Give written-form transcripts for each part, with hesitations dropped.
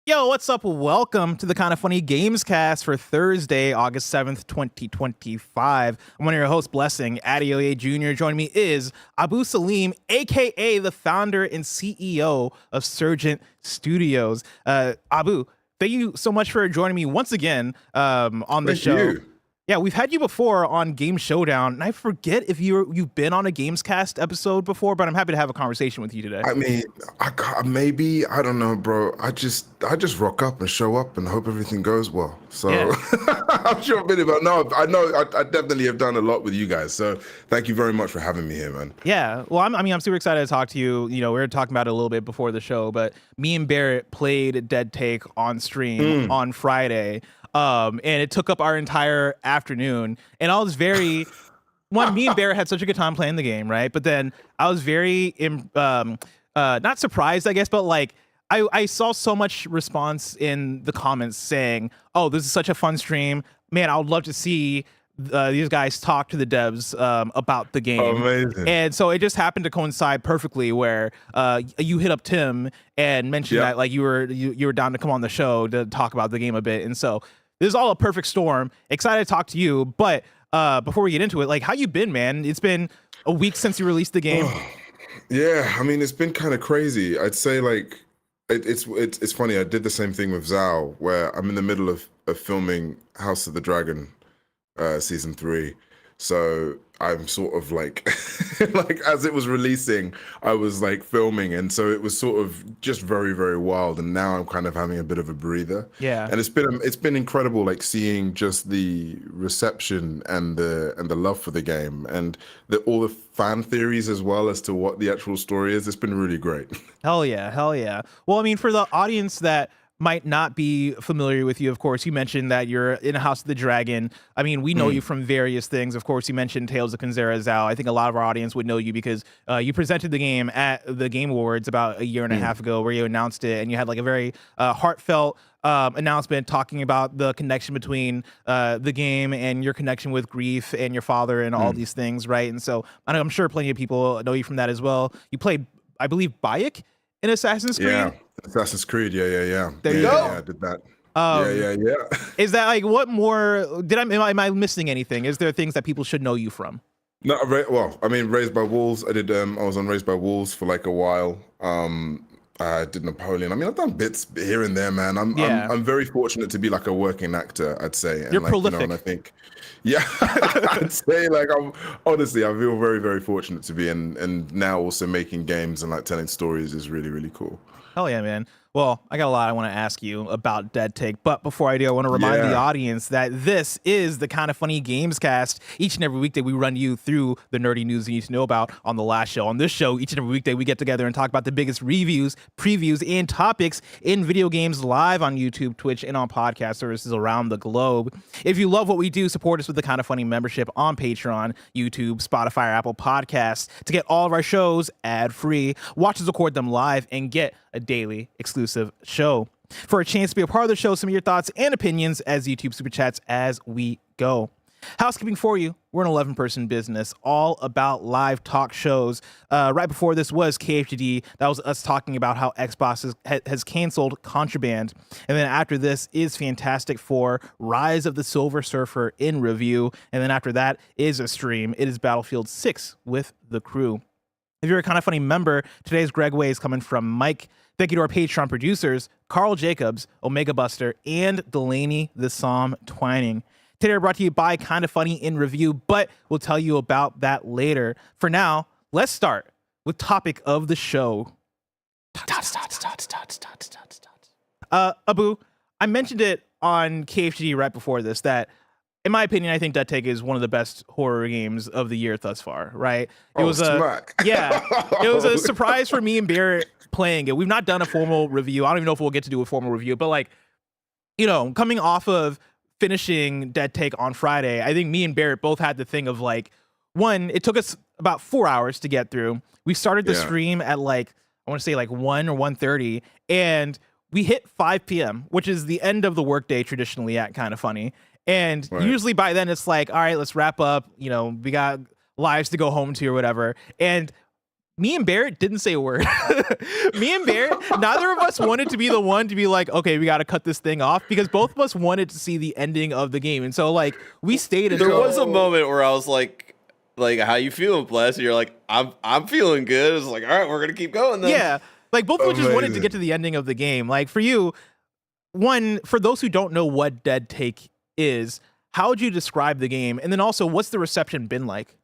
Yo, what's up? Welcome to the Kind of Funny Gamescast for Thursday, August 7th, 2025. I'm one of your hosts, Blessing. Adioye Jr. Joining me is Salim, aka the founder and CEO of Surgent Studios. Abu, thank you so much for joining me once again on the Thank show. you. Yeah, we've had you before on Game Showdown, and I forget if you've been on a Gamescast episode before, but I'm happy to have a conversation with you today. I mean, maybe I don't know, bro. I just rock up and show up and hope everything goes well. So Yeah. I'm sure a bit about. No, I know. I definitely have done a lot with you guys. So thank you very much for having me here, man. Yeah, well, I'm super excited to talk to you. You know, we were talking about it a little bit before the show, but me and Barrett played Dead Take on stream on Friday, and it took up our entire afternoon. And I was very, me and Barrett had such a good time playing the game, right? But then I was very, not surprised, I guess, but like I saw so much response in the comments saying, "Oh, this is such a fun stream, man! I would love to see." These guys talk to the devs about the game. Amazing. And so it just happened to coincide perfectly where you hit up Tim and mentioned that like you were down to come on the show to talk about the game a bit. And so this is all a perfect storm. Excited to talk to you, but before we get into it, like, how you been, man? It's been a week since you released the game. Yeah, I mean, it's been kind of crazy. I'd say like it's funny. I did the same thing with Zhao, where I'm in the middle of filming House of the Dragon season 3, so I'm sort of like like as it was releasing I was like filming, and so it was sort of just very, very wild, and now I'm kind of having a bit of a breather. Yeah. And it's been incredible, like seeing just the reception and the love for the game, and all the fan theories as well as to what the actual story is. It's been really great. Hell yeah. Well, I mean, for the audience that might not be familiar with you, of course, you mentioned that you're in House of the Dragon. I mean, we know you from various things. Of course, you mentioned Tales of Kenzera Zhao. I think a lot of our audience would know you because you presented the game at the Game Awards about a year and a half ago, where you announced it, and you had like a very heartfelt announcement talking about the connection between the game and your connection with grief and your father and all these things, right? And so I'm sure plenty of people know you from that as well. You played, I believe, Bayek in Assassin's Creed. Yeah, Assassin's Creed. Yeah. There you go. Yeah, I did that. Yeah. Is that like, what more am I missing anything? Is there things that people should know you from? No, well, I mean, Raised by Wolves. I did. I was on Raised by Wolves for like a while. I did Napoleon. I mean, I've done bits here and there, man. I'm very fortunate to be like a working actor, I'd say. And You're like, prolific. You know, and I think, yeah, I'd say like honestly, I feel very, very fortunate to be, and now also making games and like telling stories is really, really cool. Hell yeah, man. Well, I got a lot I want to ask you about Dead Take, but before I do, I want to remind the audience that this is the Kind of Funny Gamescast. Each and every weekday, we run you through the nerdy news you need to know about on the last show. On this show, each and every weekday, we get together and talk about the biggest reviews, previews, and topics in video games live on YouTube, Twitch, and on podcast services around the globe. If you love what we do, support us with the Kind of Funny membership on Patreon, YouTube, Spotify, or Apple Podcasts to get all of our shows ad-free, watch us record them live, and get a daily exclusive show. For a chance to be a part of the show, some of your thoughts and opinions as YouTube super chats as we go. Housekeeping for you. We're an 11-person business, all about live talk shows. Right before this was KFGD. That was us talking about how Xbox has canceled Contraband. And then after this is Fantastic Four, Rise of the Silver Surfer in review. And then after that is a stream. It is Battlefield 6 with the crew. If you're a Kind of Funny member, today's Greg Way is coming from Mike. Thank you to our Patreon producers, Carl Jacobs, Omega Buster, and Delaney the Psalm Twining. Today we're brought to you by Kind of Funny in Review, but we'll tell you about that later. For now, let's start with topic of the show. Abu, I mentioned it on KFGD right before this that, in my opinion, I think Dead Take is one of the best horror games of the year thus far, right? It was a surprise for me and Barrett playing it. We've not done a formal review. I don't even know if we'll get to do a formal review, but like, you know, coming off of finishing Dead Take on Friday, I think me and Barrett both had the thing of like, one, it took us about 4 hours to get through. We started the stream at like, I want to say like 1 or 1:30, and we hit 5 p.m., which is the end of the workday traditionally at Kind of Funny. And usually by then it's like, all right, let's wrap up. You know, we got lives to go home to or whatever. And Me and Barrett didn't say a word. Me and Barrett, neither of us wanted to be the one to be like, okay, we got to cut this thing off, because both of us wanted to see the ending of the game. And so, like, we stayed until... There was a moment where I was like, how you feeling, Bless? And you're like, I'm feeling good. It's like, all right, we're going to keep going then. Yeah. Like, both of us just wanted to get to the ending of the game. Like, for you, for those who don't know what Dead Take is, how would you describe the game? And then also, what's the reception been like?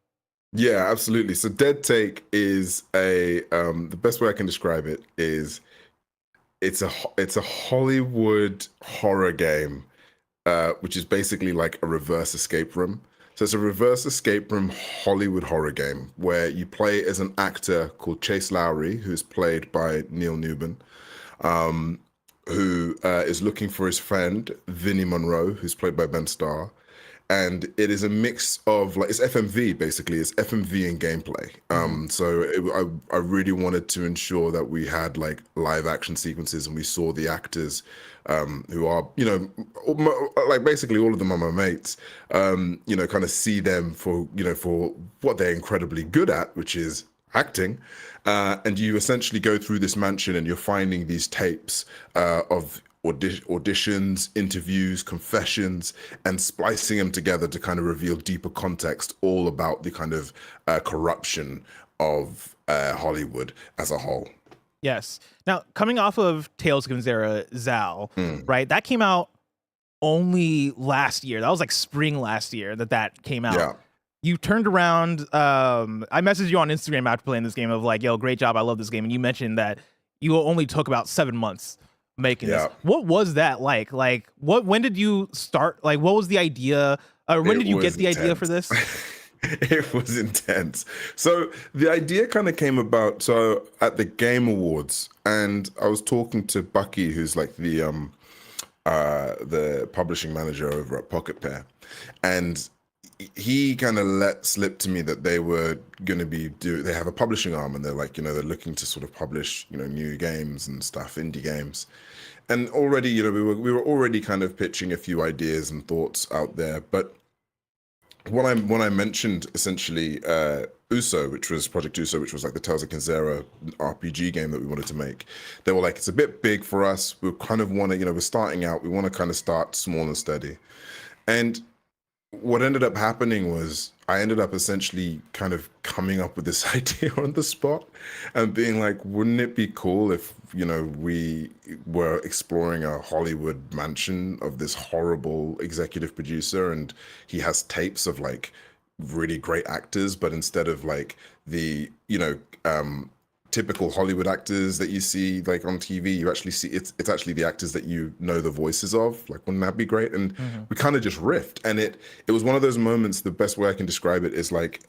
Yeah, absolutely. So Dead Take is the best way I can describe it is it's a Hollywood horror game, which is basically like a reverse escape room. So it's a reverse escape room Hollywood horror game where you play as an actor called Chase Lowry, who's played by Neil Newbon, who is looking for his friend Vinnie Monroe, who's played by Ben Starr. And it is a mix of, like, it's FMV basically. It's FMV and gameplay. So I really wanted to ensure that we had like live action sequences, and we saw the actors who are, like basically all of them are my mates. Kind of see them for what they're incredibly good at, which is acting. And you essentially go through this mansion and you're finding these tapes of auditions, interviews, confessions, and splicing them together to kind of reveal deeper context all about the kind of corruption of Hollywood as a whole. Yes. Now, coming off of Tales of Gonzera, Zal, right? That came out only last year. That was like spring last year that came out. Yeah. You turned around. I messaged you on Instagram after playing this game of like, yo, great job. I love this game. And you mentioned that you only took about 7 months making this. What was that like? Like, when did you start? Like, what was the idea? When did you get the idea for this? It was intense. So the idea kind of came about at the Game Awards, and I was talking to Bucky, who's like the publishing manager over at Pocket Pair, and he kind of let slip to me that they were going to they have a publishing arm, and they're like, they're looking to sort of publish, new games and stuff, indie games. And already, we were already kind of pitching a few ideas and thoughts out there. But when I mentioned essentially USO, which was Project USO, which was like the Tales of Gonzera RPG game that we wanted to make, they were like, it's a bit big for us. We kind of want to, we're starting out. We want to kind of start small and steady. And what ended up happening was I ended up essentially kind of coming up with this idea on the spot and being like, wouldn't it be cool if, we were exploring a Hollywood mansion of this horrible executive producer, and he has tapes of like really great actors, but instead of like the, typical Hollywood actors that you see like on TV, you actually see it's actually the actors that the voices of. Like, wouldn't that be great? And we kind of just riffed, and it was one of those moments. The best way I can describe it is like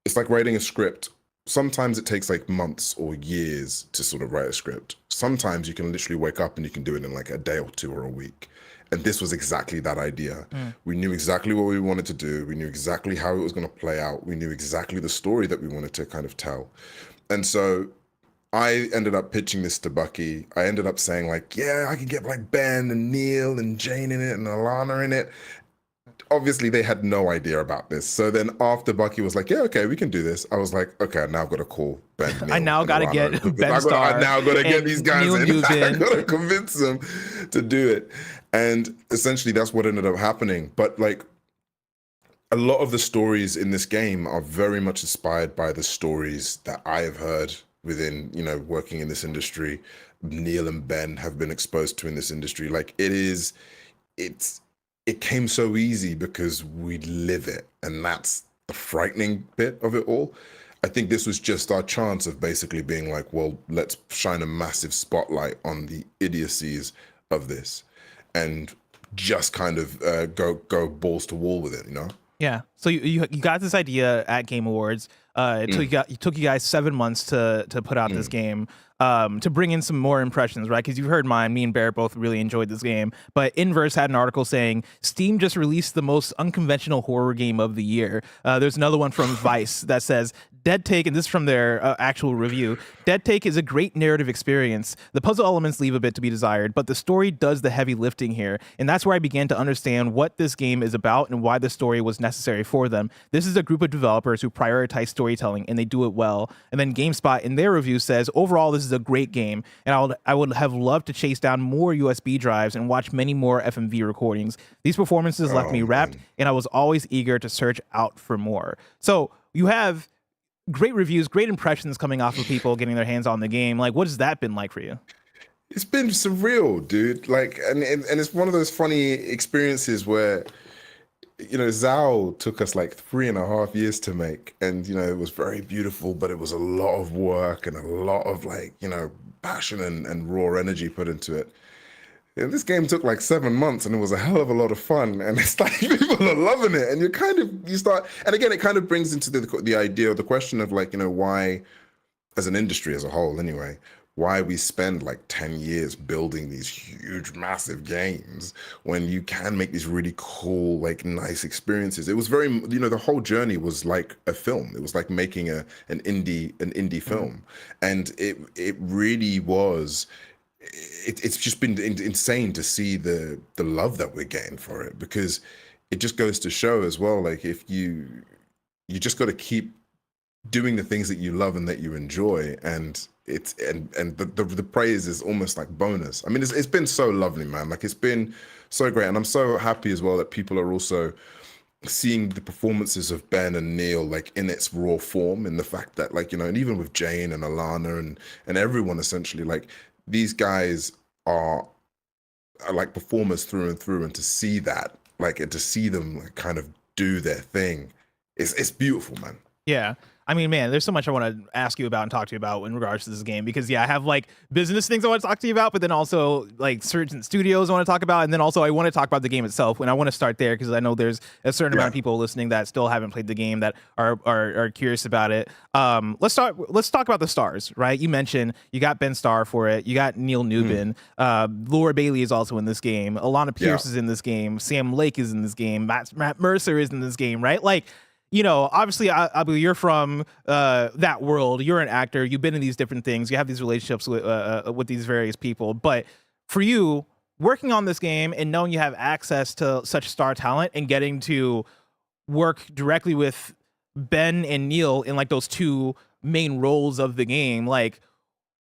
it's like writing a script. Sometimes it takes like months or years to sort of write a script. Sometimes you can literally wake up and you can do it in like a day or two or a week. And this was exactly that idea. We knew exactly what we wanted to do. We knew exactly how it was going to play out. We knew exactly the story that we wanted to kind of tell. And so I ended up pitching this to Bucky. I ended up saying like, yeah, I could get like Ben and Neil and Jane in it and Alana in it. Obviously, they had no idea about this. So then after Bucky was like, yeah, okay, we can do this, I was like, okay, now I've got to call Ben. Neil, I now got to get Ben Starr. I now got to get these guys in. I got to convince them to do it. And essentially, that's what ended up happening. But like, a lot of the stories in this game are very much inspired by the stories that I have heard within, working in this industry. Neil and Ben have been exposed to in this industry. Like, it came so easy because we live it. And that's the frightening bit of it all. I think this was just our chance of basically being like, well, let's shine a massive spotlight on the idiocies of this and just kind of go balls to wall with it, Yeah. So you got this idea at Game Awards. It took you guys 7 months to put out this game, to bring in some more impressions, right? Because you've heard mine. Me and Bear both really enjoyed this game. But Inverse had an article saying Steam just released the most unconventional horror game of the year. There's another one from Vice that says Dead Take, and this is from their actual review, Dead Take is a great narrative experience. The puzzle elements leave a bit to be desired, but the story does the heavy lifting here. And that's where I began to understand what this game is about and why the story was necessary for them. This is a group of developers who prioritize storytelling, and they do it well. And then GameSpot in their review says, overall, this is a great game, and I would have loved to chase down more USB drives and watch many more FMV recordings. These performances left me wrapped, and I was always eager to search out for more. So you have great reviews, great impressions coming off of people getting their hands on the game. Like, what has that been like for you? It's been surreal, dude. Like, and it's one of those funny experiences where, Zao took us like 3.5 years to make, and it was very beautiful, but it was a lot of work and a lot of passion and raw energy put into it. And this game took like 7 months, and it was a hell of a lot of fun. And it's like people are loving it, and you start. And again, it kind of brings into the idea, the question of why, as an industry as a whole, anyway, why we spend like 10 years building these huge, massive games when you can make these really cool, like nice experiences. It was very, the whole journey was like a film. It was like making an indie film, and it really was. It's just been insane to see the love that we're getting for it, because it just goes to show as well, like, if you just got to keep doing the things that you love and that you enjoy, and the praise is almost like bonus. I mean, it's been so lovely, man. Like, it's been so great, and I'm so happy as well that people are also seeing the performances of Ben and Neil like in its raw form, in the fact that and even with Jane and Alana and everyone, essentially, like, these guys are like performers through and through, and to see that, and to see them kind of do their thing, it's beautiful, man. Yeah. I mean, man, there's so much I want to ask you about and talk to you about in regards to this game, because I have like business things I want to talk to you about, but then also like Surgent Studios I want to talk about, and then also I want to talk about the game itself. And I want to start there because I know there's a certain amount of people listening that still haven't played the game that are curious about it. Let's talk about the stars, right? You mentioned you got Ben Starr for it, you got Neil Newbin, Laura Bailey is also in this game, Alana Pierce is in this game, Sam Lake is in this game, Matt Mercer is in this game, right? Like, obviously, Abu, you're from that world. You're an actor. You've been in these different things. You have these relationships with these various people. But for you, working on this game and knowing you have access to such star talent and getting to work directly with Ben and Neil in like those two main roles of the game, like,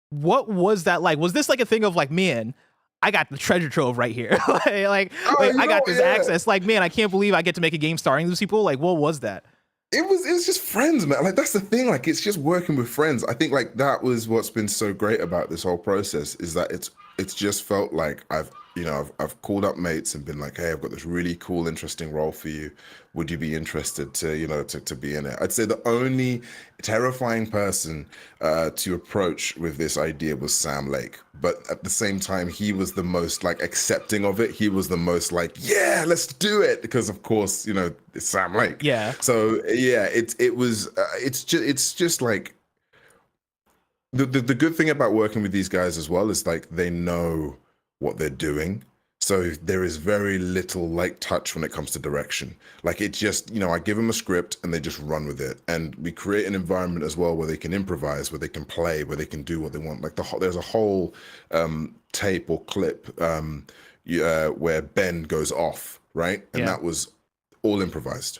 what was that like? Was this like a thing of like, man, I got the treasure trove right here. I got this access. Like, man, I can't believe I get to make a game starring these people. Like, what was that? It was just friends, man. Like, that's the thing. Like, it's just working with friends. I think like that was what's been so great about this whole process, is that it's just felt like I've called up mates and been like, hey, I've got this really cool, interesting role for you. Would you be interested to be in it? I'd say the only terrifying person to approach with this idea was Sam Lake. But at the same time, he was the most like accepting of it. He was the most like, yeah, let's do it. Because of course, it's Sam Lake. Yeah. So yeah, it's just like the good thing about working with these guys as well is like they know what they're doing. So there is very little like touch when it comes to direction. Like, it just, I give them a script and they just run with it. And we create an environment as well where they can improvise, where they can play, where they can do what they want. Like there's a whole tape or clip where Ben goes off, right? And that was all improvised.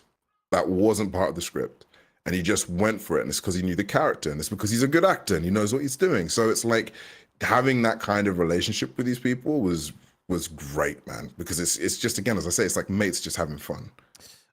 That wasn't part of the script. And he just went for it. And it's because he knew the character, and it's because he's a good actor and he knows what he's doing. So it's like having that kind of relationship with these people was great, man, because it's just, again, as I say, it's like mates just having fun.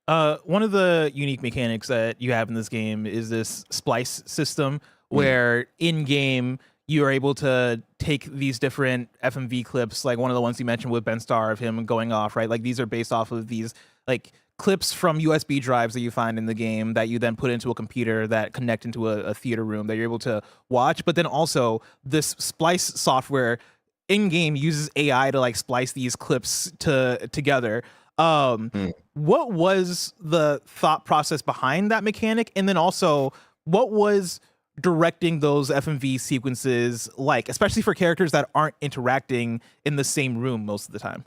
One of the unique mechanics that you have in this game is this splice system where in game you are able to take these different FMV clips, like one of the ones you mentioned with Ben Starr of him going off, right? Like, these are based off of these like clips from USB drives that you find in the game that you then put into a computer that connect into a theater room that you're able to watch. But then also this splice software in-game uses AI to like splice these clips together. What was the thought process behind that mechanic? And then also, what was directing those FMV sequences like, especially for characters that aren't interacting in the same room most of the time?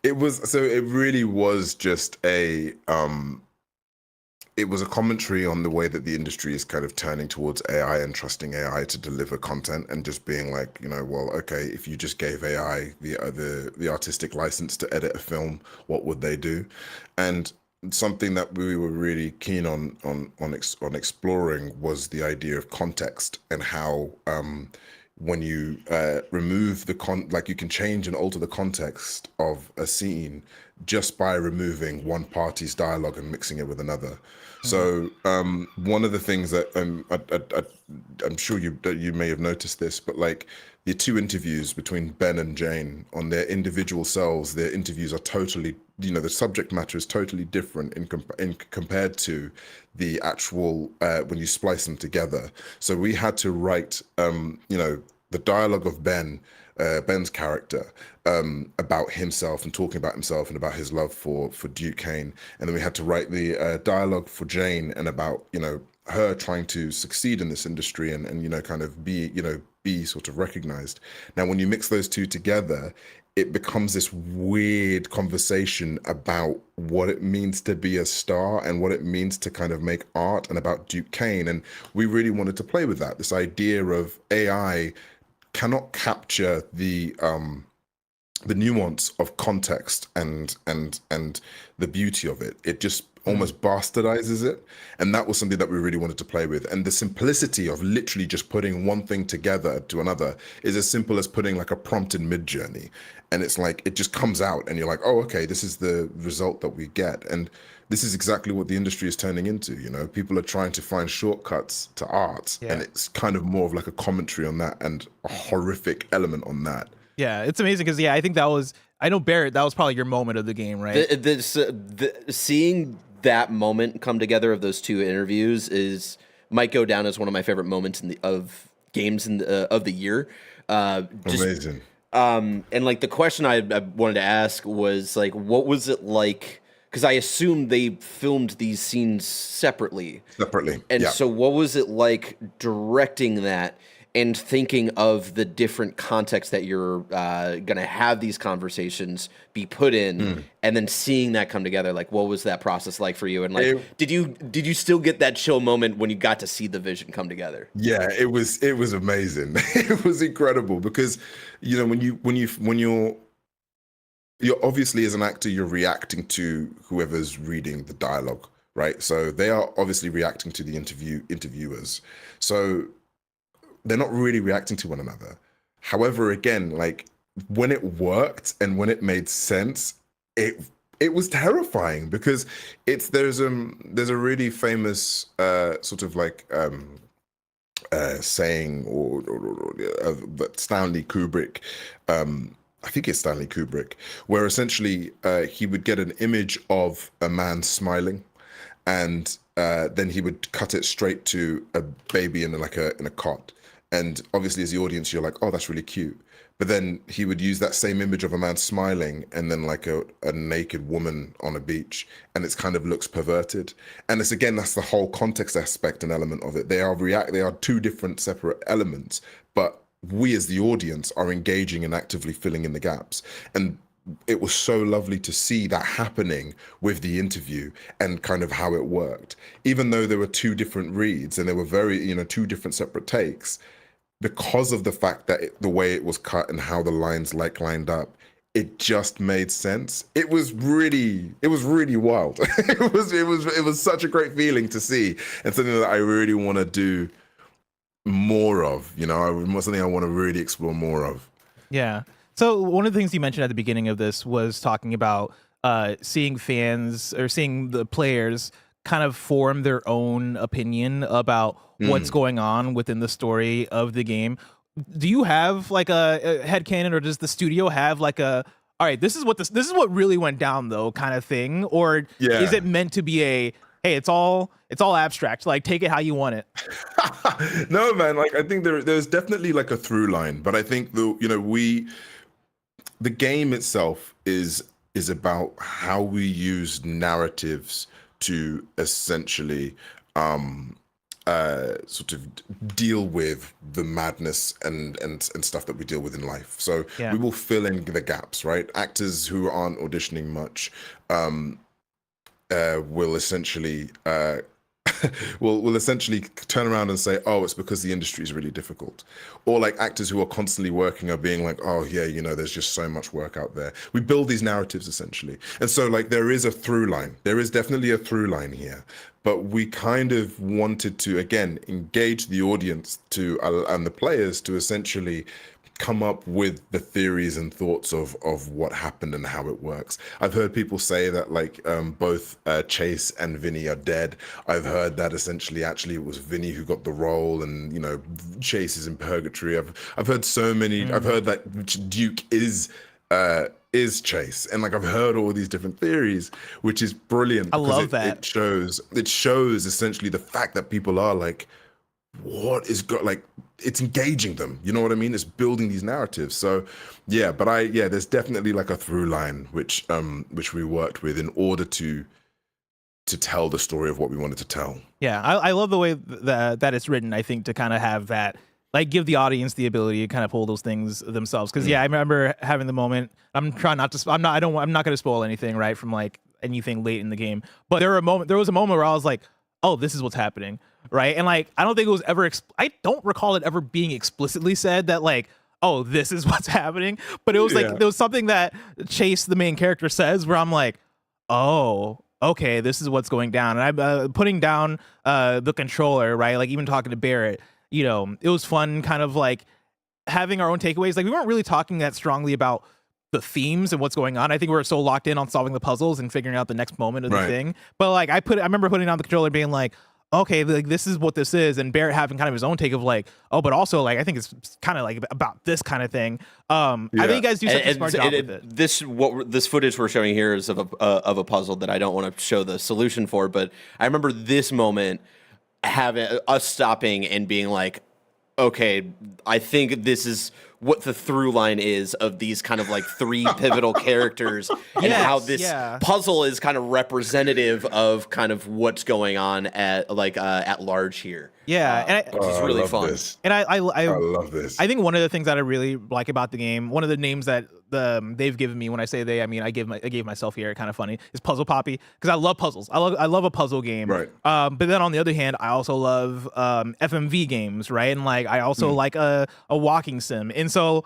It really was just a it was a commentary on the way that the industry is kind of turning towards AI and trusting AI to deliver content, and just being like, well, okay, if you just gave AI the artistic license to edit a film, what would they do? And something that we were really keen on exploring was the idea of context, and how when you remove like you can change and alter the context of a scene just by removing one party's dialogue and mixing it with another. So one of the things that I'm sure you may have noticed this, but like the two interviews between Ben and Jane on their individual selves, their interviews are totally, the subject matter is totally different in compared to the actual when you splice them together. So we had to write, the dialogue of Ben's character, about himself and talking about himself and about his love for Duke Kane, and then we had to write the dialogue for Jane and about her trying to succeed in this industry and kind of be sort of recognized. Now, when you mix those two together, it becomes this weird conversation about what it means to be a star and what it means to kind of make art, and about Duke Kane. And we really wanted to play with that, this idea of AI cannot capture the nuance of context and the beauty of it. It just almost bastardizes it, and that was something that we really wanted to play with. And the simplicity of literally just putting one thing together to another is as simple as putting like a prompt in Midjourney, and it's like it just comes out and you're like, oh, okay, this is the result that we get. And this is exactly what the industry is turning into. People are trying to find shortcuts to art, and it's kind of more of like a commentary on that and a horrific element on that. Yeah, it's amazing because I think I know, Barrett, that was probably your moment of the game, right? Seeing that moment come together of those two interviews might go down as one of my favorite moments of games of the year. Amazing. And like the question I wanted to ask was like, what was it like? Because I assume they filmed these scenes separately. And so what was it like directing that and thinking of the different context that you're going to have these conversations be put in, and then seeing that come together? Like, what was that process like for you? And like, did you still get that chill moment when you got to see the vision come together? Yeah, it was amazing. It was incredible because, when you're obviously, as an actor, you're reacting to whoever's reading the dialogue, right? So they are obviously reacting to the interviewers. So they're not really reacting to one another. However, again, like when it worked and when it made sense, it was terrifying because there's a really famous sort of like saying or that Stanley Kubrick, I think it's Stanley Kubrick, where essentially he would get an image of a man smiling, and then he would cut it straight to a baby in a cot. And obviously, as the audience, you're like, oh, that's really cute. But then he would use that same image of a man smiling and then like a naked woman on a beach, and it kind of looks perverted. And it's, again, that's the whole context aspect and element of it. They are two different separate elements, but we as the audience are engaging and actively filling in the gaps. And it was so lovely to see that happening with the interview and kind of how it worked. Even though there were two different reads and there were very, two different separate takes, because of the fact that the way it was cut and how the lines lined up, it just made sense. It was really wild. it was such a great feeling to see, and something that I really want to do more of. Something I want to really explore more of. Yeah. So one of the things you mentioned at the beginning of this was talking about seeing fans or seeing the players kind of form their own opinion about what's going on within the story of the game. Do you have like a headcanon, or does the studio have like all right, this is what really went down though kind of thing? Or is it meant to be hey, it's all abstract, like take it how you want it? No, man, like I think there's definitely like a through line, but I think the game itself is about how we use narratives to essentially sort of deal with the madness and stuff that we deal with in life. So we will fill in the gaps, right? Actors who aren't auditioning much, will essentially will essentially turn around and say, oh, it's because the industry is really difficult. Or like actors who are constantly working are being like, oh yeah, there's just so much work out there. We build these narratives essentially. And so like there is a through line. There is definitely a through line here. But we kind of wanted to, again, engage the audience and the players to essentially come up with the theories and thoughts of what happened and how it works. I've heard people say that like both Chase and Vinny are dead. I've heard that essentially actually it was Vinny who got the role, and Chase is in purgatory. I've heard so many. I've heard that Duke is Chase, and like I've heard all these different theories, which is brilliant. I love that. It shows essentially the fact that people are like, what is like it's engaging them, you know what I mean? It's building these narratives. So yeah, but there's definitely like a through line which we worked with in order to tell the story of what we wanted to tell. Yeah, I love the way that it's written, I think, to kind of have that, like, give the audience the ability to kind of pull those things themselves. Because I remember having the moment. I'm trying not to. I'm not going to spoil anything, right, from like anything late in the game. But there was a moment where I was like, oh, this is what's happening, right? And like, I don't think it was ever. I don't recall it ever being explicitly said that like, oh, this is what's happening. But it was like there was something that Chase, the main character, says where I'm like, oh, okay, this is what's going down. And I'm putting down the controller, right? Like even talking to Barrett. It was fun kind of like having our own takeaways. Like we weren't really talking that strongly about the themes and what's going on. I think we were so locked in on solving the puzzles and figuring out the next moment of the thing. But like I remember putting down the controller and being like, okay, like this is what this is. And Barrett having kind of his own take of like, oh, but also like I think it's kind of like about this kind of thing. I think you guys do such a smart job with it. This footage we're showing here is of a puzzle that I don't want to show the solution for, but I remember this moment having us stopping and being like, okay, I think this is what the through line is of these kind of like three pivotal characters, and how this puzzle is kind of representative of kind of what's going on at large here. Yeah, which is really fun. This. And I love this. I think one of the things that I really like about the game, one of the names that they've given me, when I say they, I mean I gave myself here, kind of funny, is Puzzle Poppy, because I love puzzles. I love a puzzle game. Right. But then on the other hand, I also love FMV games, right? And like I also like a walking sim. And so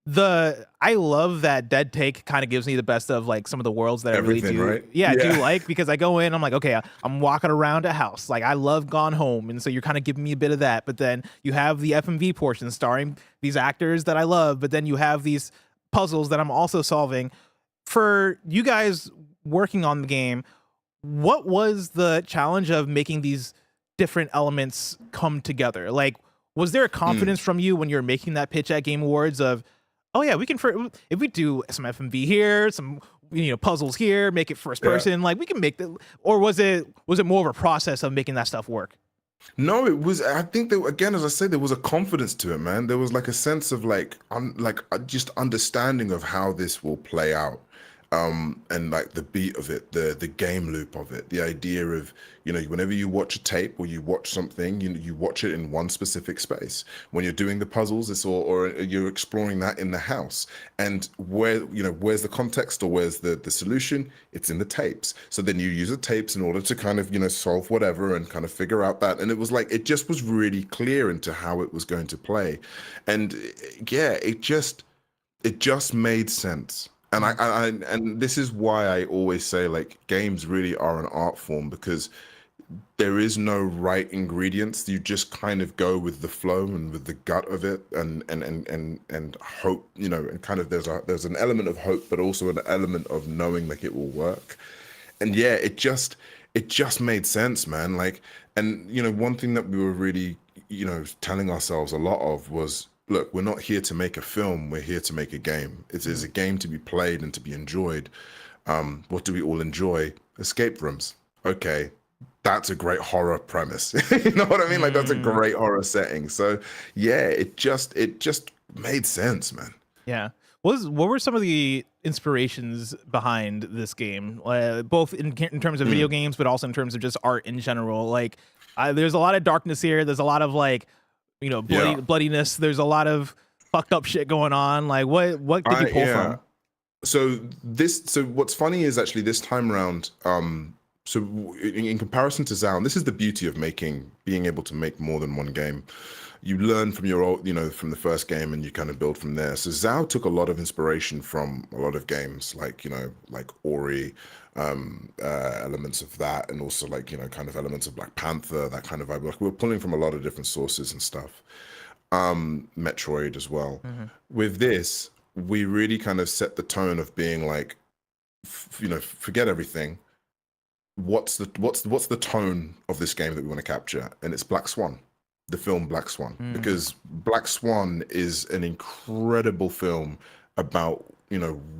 I love that Dead Take kind of gives me the best of like some of the worlds that Everything, I really do. right? Yeah, I do like, because I go in, I'm like, okay, I'm walking around a house. Like I love Gone Home. And so you're kind of giving me a bit of that. But then you have the FMV portion starring these actors that I love. But then you have these puzzles that I'm also solving. For you guys working on the game, what was the challenge of making these different elements come together? Like, was there a confidence from you when you're making that pitch at Game Awards of, oh yeah, we can, if we do some FMV here, some puzzles here, make it first person, like we can make that? Or was it more of a process of making that stuff work? No, it was. I think that, again, as I said, there was a confidence to it, man. There was like a sense of like just understanding of how this will play out, and like the beat of it, the game loop of it, the idea of whenever you watch a tape or you watch something, you watch it in one specific space. When you're doing the puzzles, it's or you're exploring that in the house, and where's the context or where's the solution? It's in the tapes. So then you use the tapes in order to kind of solve whatever and kind of figure out that. And it was like it just was really clear into how it was going to play, and it just made sense. And and this is why I always say like games really are an art form, because there is no right ingredients. You just kind of go with the flow and with the gut of it, and hope, and kind of there's an element of hope, but also an element of knowing like it will work. And it just made sense, man. Like, and one thing that we were really telling ourselves a lot of was, look, we're not here to make a film, we're here to make a game. It is a game to be played and to be enjoyed. What do we all enjoy? Escape rooms. Okay, that's a great horror premise. You know what I mean? Like, that's a great horror setting. So it just made sense, man. Yeah. What were some of the inspirations behind this game, both in terms of video games, but also in terms of just art in general? Like, there's a lot of darkness here. There's a lot of like, bloodiness. There's a lot of fucked up shit going on. Like, what did you pull from? So what's funny is actually this time around, So in comparison to Zao, and this is the beauty of being able to make more than one game. You learn from your old, from the first game, and you kind of build from there. So Zao took a lot of inspiration from a lot of games, like Ori, elements of that, and also kind of elements of Black Panther, that kind of vibe. Like, we're pulling from a lot of different sources and stuff. Metroid as well. With this, we really kind of set the tone of being like, forget everything. What's the tone of this game that we want to capture? And it's Black Swan, the film Black Swan, because Black Swan is an incredible film about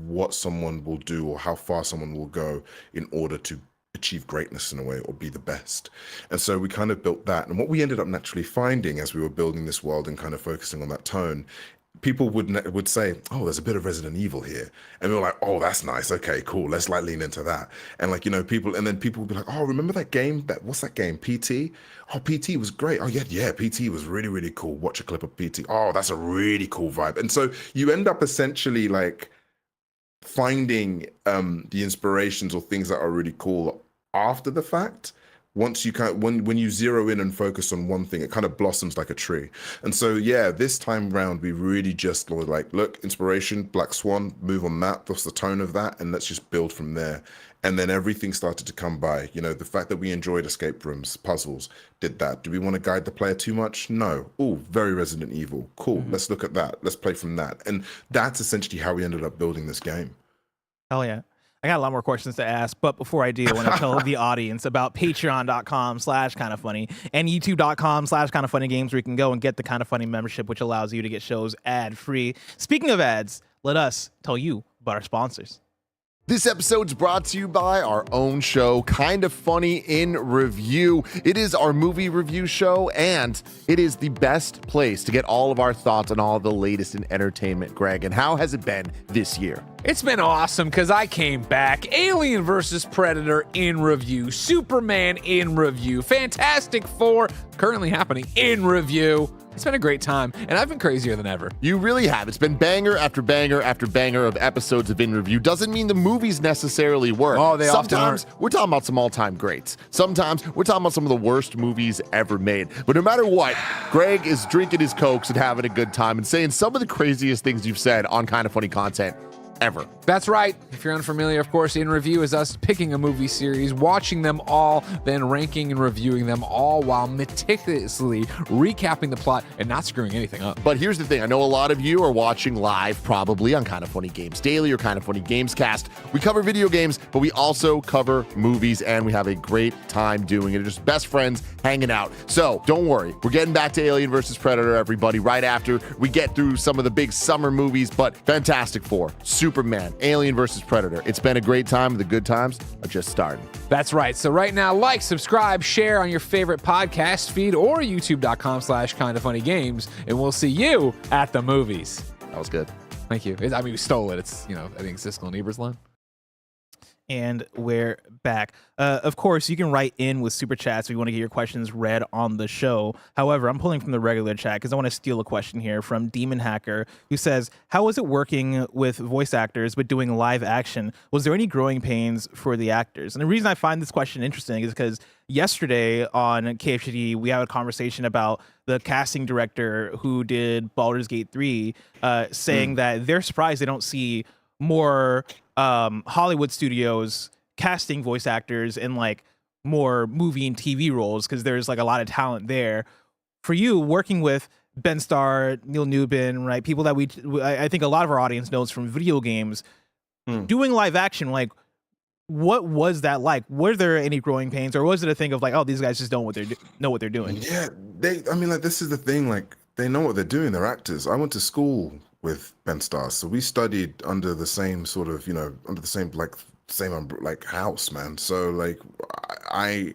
what someone will do or how far someone will go in order to achieve greatness in a way, or be the best. And so we kind of built that. And what we ended up naturally finding as we were building this world and kind of focusing on that tone, people would say, oh, there's a bit of Resident Evil here. And we were like, oh, that's nice. Okay, cool. Let's lean into that. And people would be like, oh, remember that game? What's that game? PT? Oh, PT was great. Oh, yeah, PT was really, really cool. Watch a clip of PT. Oh, that's a really cool vibe. And so you end up essentially like finding the inspirations or things that are really cool after the fact. Once you when you zero in and focus on one thing, it kind of blossoms like a tree. And so, yeah, this time round, we really just were like, look, inspiration, Black Swan, move on that. What's the tone of that? And let's just build from there. And then everything started to come by. The fact that we enjoyed escape rooms, puzzles, did that. Do we want to guide the player too much? No. Oh, very Resident Evil. Cool. Let's look at that. Let's play from that. And that's essentially how we ended up building this game. Hell yeah. I got a lot more questions to ask, but before I do, I want to tell the audience about patreon.com/kindoffunny and youtube.com/kindoffunnygames, where you can go and get the Kind of Funny membership, which allows you to get shows ad-free. Speaking of ads, let us tell you about our sponsors. This episode's brought to you by our own show, Kind of Funny in Review. It is our movie review show, and it is the best place to get all of our thoughts on all of the latest in entertainment. Greg, and how has it been this year? It's been awesome because I came back. Alien vs. Predator in review. Superman in review. Fantastic Four currently happening in review. It's been a great time, and I've been crazier than ever. You really have. It's been banger after banger after banger of episodes of In Review. Doesn't mean the movies necessarily work. Oh, they often Sometimes we're talking about some all-time greats. Sometimes we're talking about some of the worst movies ever made. But no matter what, Greg is drinking his Cokes and having a good time and saying some of the craziest things you've said on Kind of Funny content ever. That's right. If you're unfamiliar, of course, In Review is us picking a movie series, watching them all, then ranking and reviewing them all while meticulously recapping the plot and not screwing anything up. But here's the thing. I know a lot of you are watching live probably on Kind of Funny Games Daily or Kind of Funny Gamescast. We cover video games, but we also cover movies, and we have a great time doing it. We're just best friends hanging out. So don't worry. We're getting back to Alien vs. Predator, everybody, right after we get through some of the big summer movies, but Fantastic Four, Superman, Alien vs. Predator. It's been a great time. The good times are just starting. That's right. So right now, like, subscribe, share on your favorite podcast feed or youtube.com/kindoffunnygames, and we'll see you at the movies. That was good. Thank you. I mean, we stole it. It's, I think Siskel and Eber's line. And we're back. Of course, you can write in with super chats if you want to get your questions read on the show. However, I'm pulling from the regular chat because I want to steal a question here from Demon Hacker, who says, how was it working with voice actors but doing live action? Was there any growing pains for the actors? And the reason I find this question interesting is because yesterday on KFGD, we had a conversation about the casting director who did Baldur's Gate 3 saying that they're surprised they don't see more Hollywood studios casting voice actors in like more movie and TV roles because there's like a lot of talent there. For you, working with Ben Starr, Neil Newbin, right? People that I think a lot of our audience knows from video games, doing live action, like what was that like? Were there any growing pains, or was it a thing of like, oh, these guys just know what they're doing? Yeah, this is the thing, like they know what they're doing. They're actors. I went to school with Ben Starr, so we studied under the same sort of, under the same house, man. So like I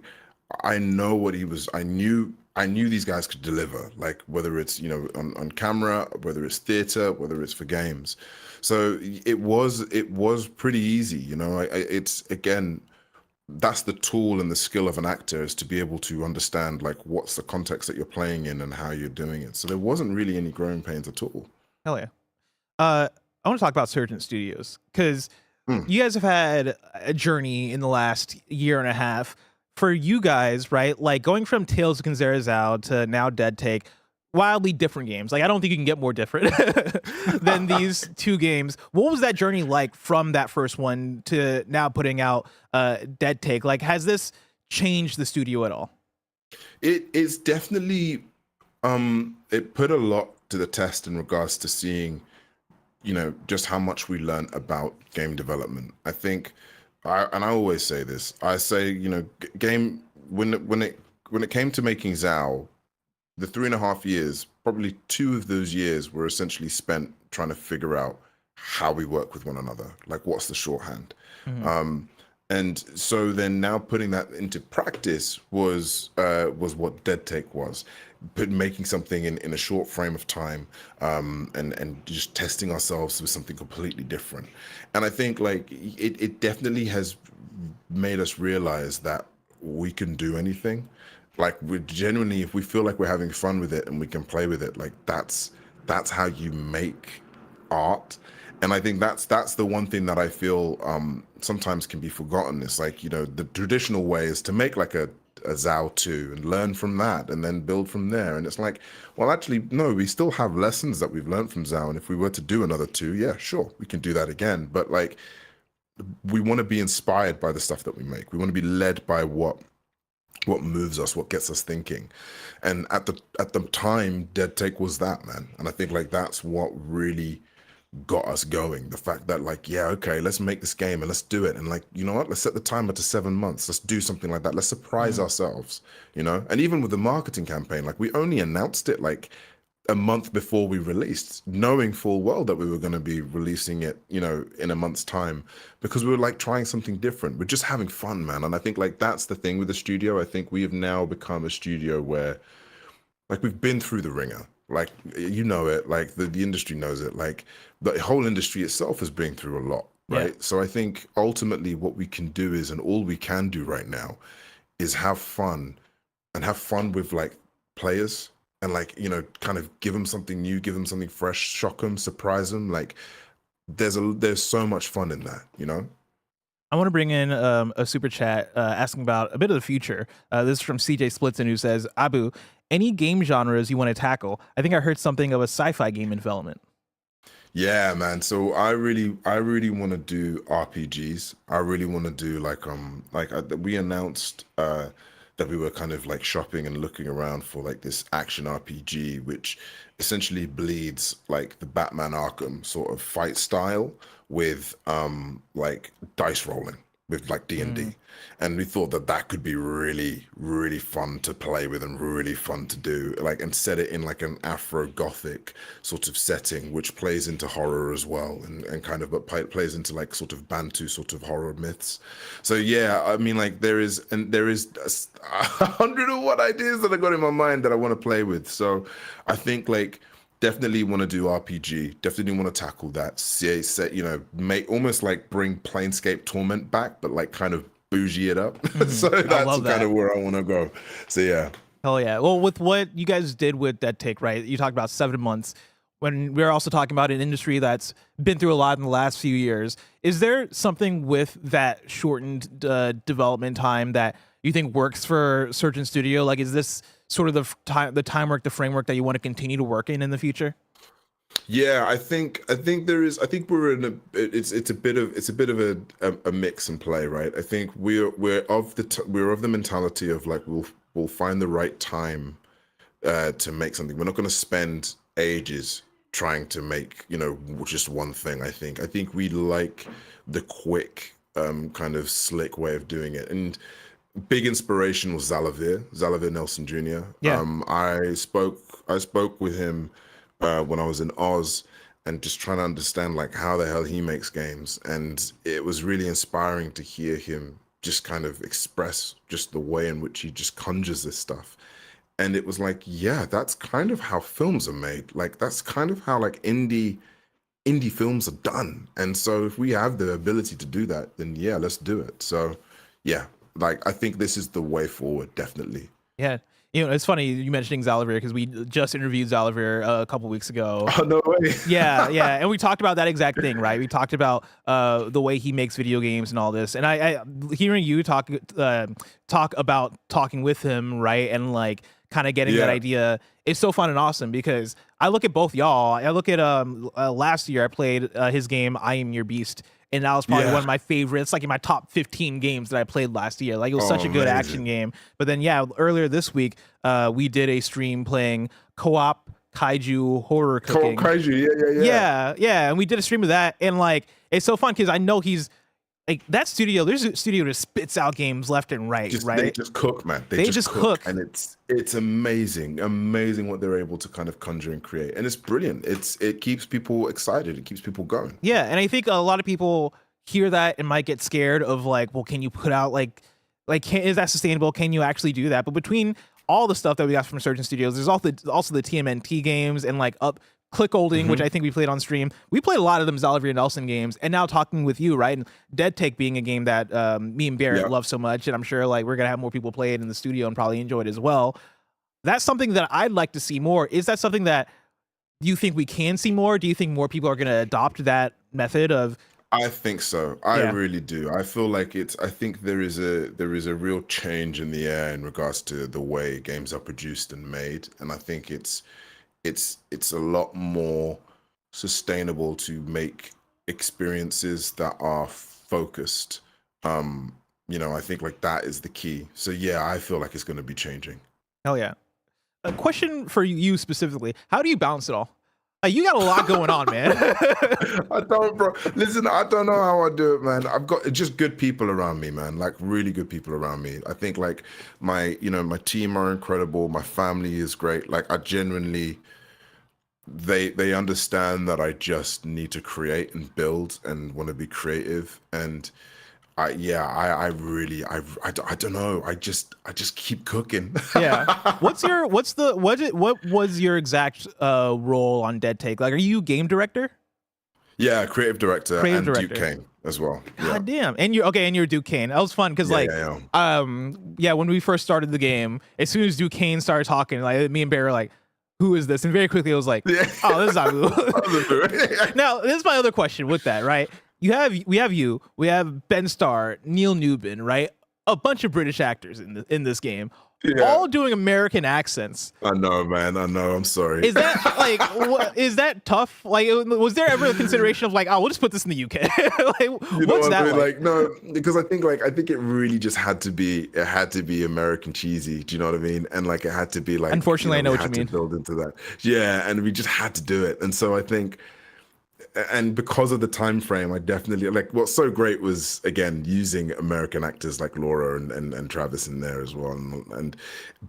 know what he was. I knew these guys could deliver, like whether it's on camera, whether it's theater, whether it's for games. So it was pretty easy, it's, again, that's the tool and the skill of an actor, is to be able to understand like what's the context that you're playing in and how you're doing it. So there wasn't really any growing pains at all. Hell yeah. I want to talk about Surgent Studios because you guys have had a journey in the last year and a half. For you guys, right? Like going from Tales of Zao to now Dead Take, wildly different games. Like I don't think you can get more different than these two games. What was that journey like from that first one to now putting out Dead Take? Like has this changed the studio at all? It's definitely it put a lot to the test in regards to seeing, you know, just how much we learned about game development. I think I always say this. I say, you know, when it came to making Zao, the 3.5 years, probably 2 of those years were essentially spent trying to figure out how we work with one another. Like, what's the shorthand? And so then now putting that into practice was what Dead Take was. Making something in a short frame of time, and just testing ourselves with something completely different. And I think like it definitely has made us realize that we can do anything. Like we genuinely, if we feel like we're having fun with it and we can play with it, like that's how you make art. And I think that's the one thing that I feel sometimes can be forgotten. It's like, you know, the traditional way is to make like a Zao 2 and learn from that and then build from there. And it's like, well, actually, no, we still have lessons that we've learned from Zao. And if we were to do another 2, yeah, sure, we can do that again. But like, we want to be inspired by the stuff that we make. We want to be led by what moves us, what gets us thinking. And at the time, Dead Take was that, man. And I think like that's what really got us going. The fact that like, yeah, okay, let's make this game and let's do it. And like, you know what, let's set the timer to 7 months. Let's do something like that. Let's surprise ourselves, you know? And even with the marketing campaign, like we only announced it like a month before we released, knowing full well that we were going to be releasing it, you know, in a month's time, because we were like trying something different. We're just having fun, man. And I think like that's the thing with the studio. I think we have now become a studio where like we've been through the ringer. Like, you know it, like the industry knows it, like the whole industry itself has been through a lot, right? Yeah. So I think ultimately what we can do is, and all we can do right now is have fun with like players and like, you know, kind of give them something new, give them something fresh, shock them, surprise them. Like there's so much fun in that, you know? I want to bring in a super chat asking about a bit of the future. This is from CJ Splitson, who says, Abu, any game genres you want to tackle? I think I heard something of a sci-fi game in development. Yeah, man. So I really want to do RPGs. I really want to do we announced that we were kind of like shopping and looking around for like this action RPG, which essentially bleeds like the Batman Arkham sort of fight style with like dice rolling with like D&D. And we thought that could be really, really fun to play with and really fun to do, like, and set it in like an Afro-Gothic sort of setting, which plays into horror as well, and kind of, but plays into like sort of Bantu sort of horror myths. So yeah, I mean, like there is 101 ideas that I got in my mind that I want to play with. So I think like, definitely want to do RPG. Definitely want to tackle that. Set, you know, make almost like bring Planescape Torment back, but like kind of bougie it up. So that's kind of where I want to go. So yeah. Hell yeah. Well, with what you guys did with Dead Take, right? You talked about 7 months. When we're also talking about an industry that's been through a lot in the last few years, is there something with that shortened development time that you think works for Surgent Studio? Like, is this sort of the time work, the framework that you want to continue to work in the future? Yeah, I think there is. I think we're in it's a bit of a mix and play, right? I think we're of the mentality of like we'll find the right time to make something. We're not going to spend ages trying to make, you know, just one thing. I think we like the quick kind of slick way of doing it. And big inspiration was Zalavir Nelson Jr. Yeah. I spoke with him when I was in Oz, and just trying to understand like how the hell he makes games. And it was really inspiring to hear him just kind of express just the way in which he just conjures this stuff. And it was like, yeah, that's kind of how films are made. Like that's kind of how like indie films are done. And so if we have the ability to do that, then yeah, let's do it. So yeah, like I think this is the way forward, definitely. Yeah. You know, it's funny you mentioning Xalavir because we just interviewed Xalavir a couple weeks ago. Oh, no way. Yeah, and we talked about that exact thing, right? We talked about the way he makes video games and all this, and I hearing you talk about talking with him, right, and like kind of getting that idea is so fun and awesome because I look at both y'all. I look at last year I played his game I Am Your Beast. And that was probably one of my favorites, like in my top 15 games that I played last year. Like it was such a good action game. But then, earlier this week, we did a stream playing co-op kaiju horror cooking. Co-op kaiju, yeah. And we did a stream of that, and like it's so fun because I know he's like that studio. There's a studio that spits out games left and right, right? They just cook, man. They just cook, and it's amazing what they're able to kind of conjure and create, and it's brilliant. It keeps people excited. It keeps people going. Yeah, and I think a lot of people hear that and might get scared of like, well, can you put out like is that sustainable? Can you actually do that? But between all the stuff that we got from Surgent Studios, there's also the TMNT games and like Clickholding, which I think we played on stream. We played a lot of them Xalavir and Nelson games, and now talking with you, right? And Dead Take being a game that me and Barrett love so much, and I'm sure like we're gonna have more people play it in the studio and probably enjoy it as well. That's something that I'd like to see more. Is that something that you think we can see more? Do you think more people are gonna adopt that method of? I think so. I really do. I feel like I think there is a real change in the air in regards to the way games are produced and made, and I think it's a lot more sustainable to make experiences that are focused. I think like that is the key. So yeah, I feel like it's going to be changing. Hell yeah. A question for you specifically. How do you balance it all? You got a lot going on, man. I don't, bro. Listen, I don't know how I do it, man. I've got just good people around me, man. Like really good people around me. I think like my team are incredible. My family is great. Like I genuinely, they understand that I just need to create and build and want to be creative. And I don't know. I just keep cooking. Yeah. What was your exact role on Dead Take? Like, are you game director? Yeah, creative director. Duke Kane as well. God damn. And you're Duke Kane. That was fun because when we first started the game, as soon as Duke Kane started talking, like me and Barry were like, who is this? And very quickly it was like, oh, this is Abu. Now, this is my other question with that, right? We have Ben Starr, Neil Newbin, right? A bunch of British actors in this game, all doing American accents. I know, man. I know. I'm sorry. Is that like is that tough? Like, was there ever a consideration of like, oh, we'll just put this in the UK? What's that like? No, because I think it really just had to be American cheesy. Do you know what I mean? And like it had to be like. Unfortunately, I know what you mean. To build into that, yeah, and we just had to do it, and so I think. And because of the time frame, I definitely like what's so great was again using American actors like Laura and Travis in there as well.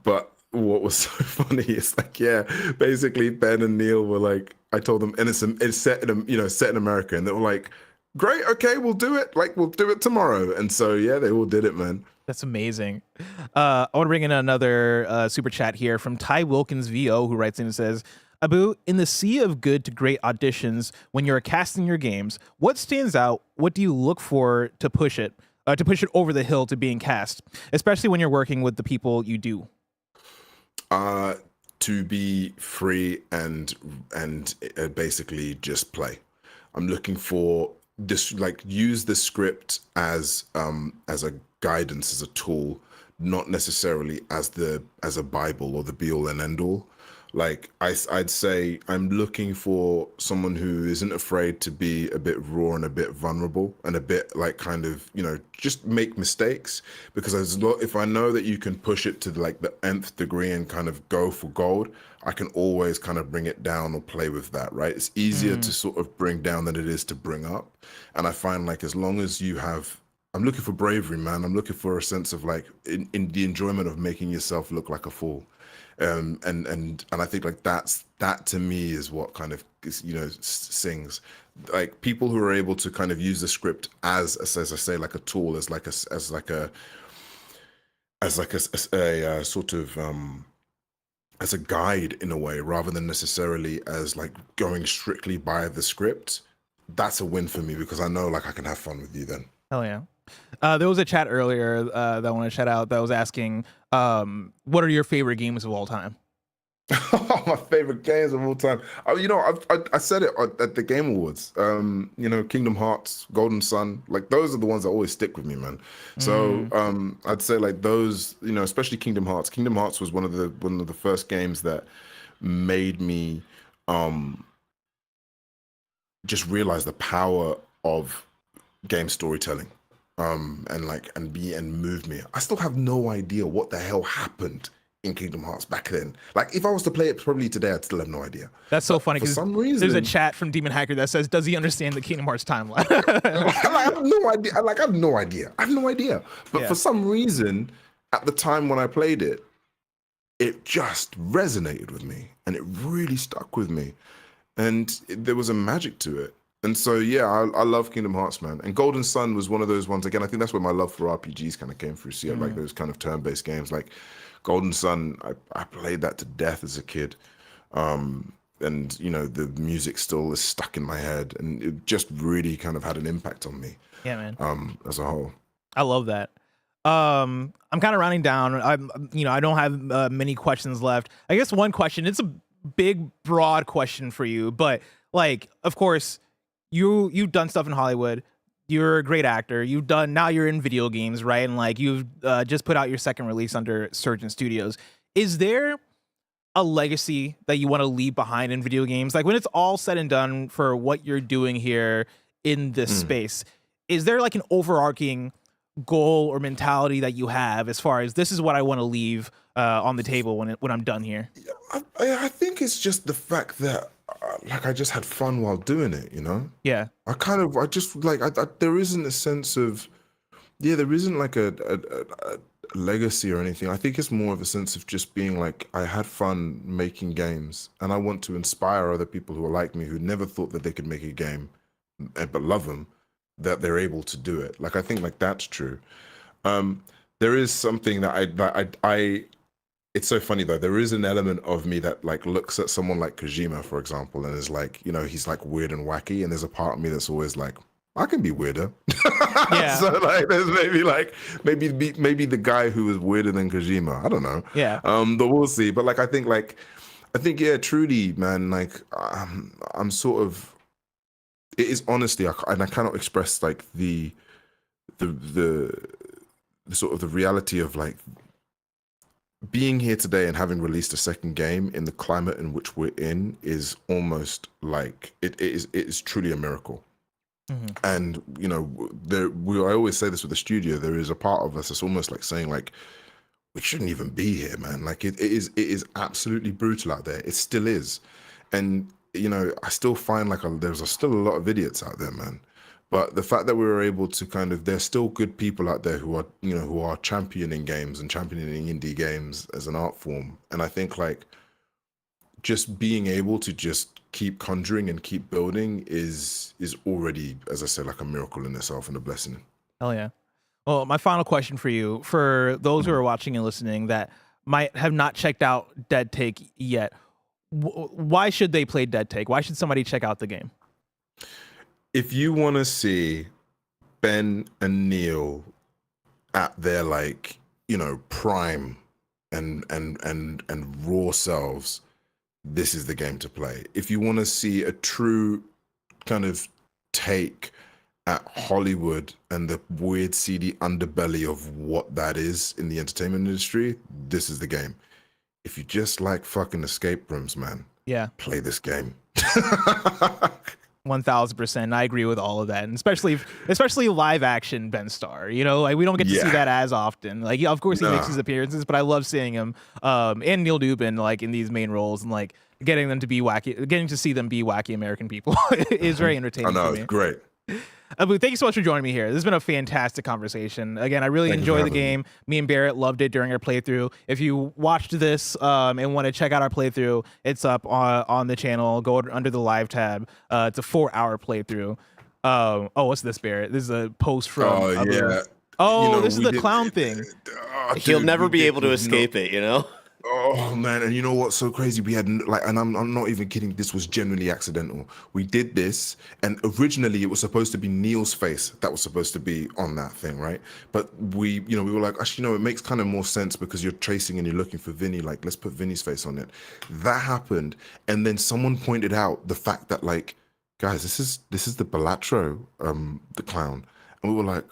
But what was so funny is like basically Ben and Neil were like, I told them, and it's set in America, and they were like, great, okay, we'll do it. Like we'll do it tomorrow. And so they all did it, man. That's amazing. I want to bring in another super chat here from Ty Wilkins VO, who writes in and says, Abu, in the sea of good to great auditions, when you're casting your games, what stands out? What do you look for to push it over the hill to being cast, especially when you're working with the people you do? To be free and basically just play. I'm looking for this, like use the script as a guidance, as a tool, not necessarily as a Bible or the be all and end all. Like I'd say I'm looking for someone who isn't afraid to be a bit raw and a bit vulnerable and a bit like kind of, just make mistakes, because if I know that you can push it to like the nth degree and kind of go for gold, I can always kind of bring it down or play with that, right? It's easier to sort of bring down than it is to bring up. And I find like as long as I'm looking for bravery, man. I'm looking for a sense of like in the enjoyment of making yourself look like a fool. And I think like that to me is what kind of sings, like people who are able to kind of use the script as I say, like a tool, as a sort of as a guide in a way, rather than necessarily as like going strictly by the script. That's a win for me, because I know like I can have fun with you then. Hell yeah. There was a chat earlier that I want to shout out that was asking, what are your favorite games of all time? My favorite games of all time. I said it at the Game Awards. Kingdom Hearts, Golden Sun, like those are the ones that always stick with me, man. So I'd say like those, especially Kingdom Hearts. Kingdom Hearts was one of the first games that made me just realize the power of game storytelling. And moved me. I still have no idea what the hell happened in Kingdom Hearts back then. Like, if I was to play it probably today, I'd still have no idea. That's so funny because some reason there's a chat from Demon Hacker that says, "Does he understand the Kingdom Hearts timeline?" I have no idea. I have no idea. But for some reason, at the time when I played it, it just resonated with me, and it really stuck with me, and there was a magic to it. And so, I love Kingdom Hearts, man. And Golden Sun was one of those ones. Again, I think that's where my love for RPGs kind of came through. So, like those kind of turn-based games, like Golden Sun. I played that to death as a kid, and the music still is stuck in my head, and it just really kind of had an impact on me. Yeah, man. As a whole, I love that. I'm kind of rounding down. I don't have many questions left. I guess one question. It's a big, broad question for you, but like, of course. You've done stuff in Hollywood. You're a great actor. Now you're in video games, right? And like you've just put out your second release under Surgent Studios. Is there a legacy that you want to leave behind in video games? Like when it's all said and done for what you're doing here in this space, is there like an overarching goal or mentality that you have as far as this is what I want to leave on the table when I'm done here? I think it's just the fact that I just had fun while doing it, Yeah. There isn't a sense of, there isn't like a legacy or anything. I think it's more of a sense of just being like, I had fun making games, and I want to inspire other people who are like me, who never thought that they could make a game, but love them, that they're able to do it. Like, I think like that's true. There is something that I it's so funny though. There is an element of me that like looks at someone like Kojima, for example, and is like, he's like weird and wacky, and there's a part of me that's always like, I can be weirder. Yeah. So like, there's maybe the guy who is weirder than Kojima. I don't know. Yeah. But we'll see. But like, I think truly, man. Like, I'm sort of. It is honestly, and I cannot express like the sort of the reality of like. Being here today and having released a second game in the climate in which we're in is almost like it is truly a miracle. And I always say this with the studio. There is a part of us that's almost like saying like we shouldn't even be here, man. Like it is absolutely brutal out there. It still is, and I still find like there's still a lot of idiots out there, man. But the fact that we were able to there's still good people out there who are championing games and championing indie games as an art form. And I think like just being able to just keep conjuring and keep building is already, as I said, like a miracle in itself and a blessing. Hell yeah. Well, my final question for you, for those who are watching and listening that might have not checked out Dead Take yet, why should they play Dead Take? Why should somebody check out the game? If you want to see Ben and Neil at their like, prime and raw selves, this is the game to play. If you want to see a true kind of take at Hollywood and the weird, seedy underbelly of what that is in the entertainment industry, this is the game. If you just like fucking escape rooms, man, play this game. 1000%. I agree with all of that, and especially live action Ben Starr. Like we don't get to see that as often. Like, of course he makes his appearances, but I love seeing him and Neil Dubin like in these main roles, and like getting to see them be wacky American people is very entertaining. I know, for me. It's great. Abu, thank you so much for joining me here. This has been a fantastic conversation. Again, I really enjoy the game. Me and Barrett loved it during our playthrough. If you watched this and want to check out our playthrough, it's up on the channel. Go under the live tab. It's a 4-hour playthrough. What's this, Barrett? This is a post from Abu. Yeah. This is the clown thing. He'll never be able to escape it, Oh man, and you know what's so crazy? We had like, and I'm not even kidding. This was genuinely accidental. We did this, and originally it was supposed to be Neil's face that was supposed to be on that thing, right? But we were like, actually, it makes kind of more sense because you're tracing and you're looking for Vinny. Like, let's put Vinny's face on it. That happened, and then someone pointed out the fact that, like, guys, this is the Balatro, the clown, and we were like,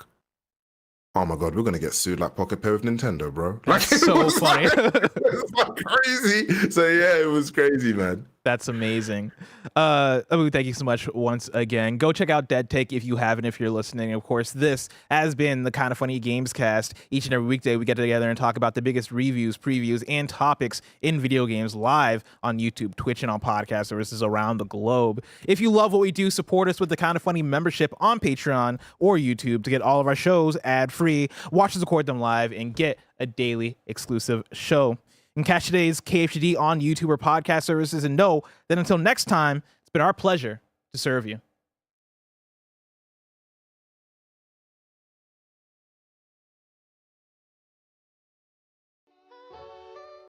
oh my God, we're gonna get sued like Pocket Pair with Nintendo, bro. That's so funny. It's like crazy. So yeah, it was crazy, man. That's amazing. Abu, thank you so much once again. Go check out Dead Take if you haven't, if you're listening. Of course, this has been the Kind of Funny Gamescast. Each and every weekday, we get together and talk about the biggest reviews, previews, and topics in video games live on YouTube, Twitch, and on podcast services around the globe. If you love what we do, support us with the Kind of Funny membership on Patreon or YouTube to get all of our shows ad-free, watch us record them live, and get a daily exclusive show. And catch today's KFGD on YouTube or podcast services, and know that until next time, it's been our pleasure to serve you.